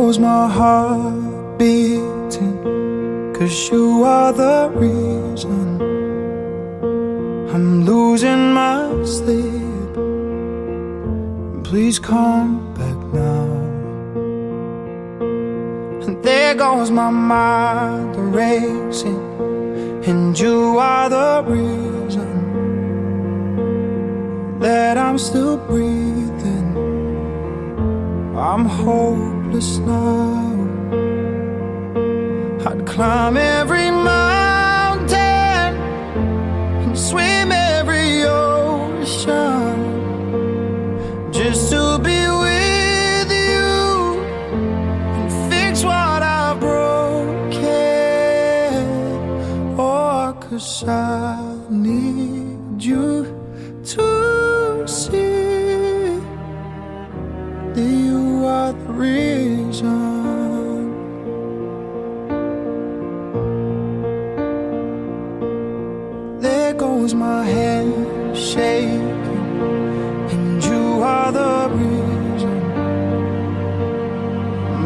goes my heart beating, 'cause you are the reason I'm losing my sleep. Please come back now. And there goes my mind racing, and you are the reason that I'm still breathing. I'm hopeless now. I'd climb every mountain and swim every ocean just to be with you and fix what I've broken. Oh, 'cause I need you to see that you are the reason. There goes my hand shaking, and you are the reason.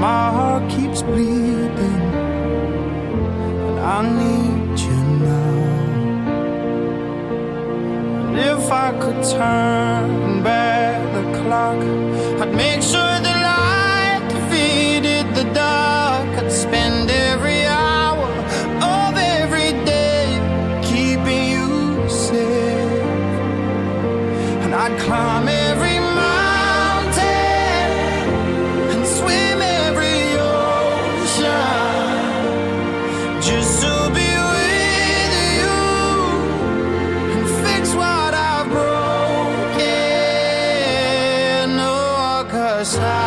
My heart keeps bleeding, and I need you now. And if I could turn back the clock, I'd make sure the light defeated the dark. I'd spend every hour of every day keeping you safe, and I'd climb every mountain and swim every ocean just to be with you and fix what I've broken. Oh, 'cause I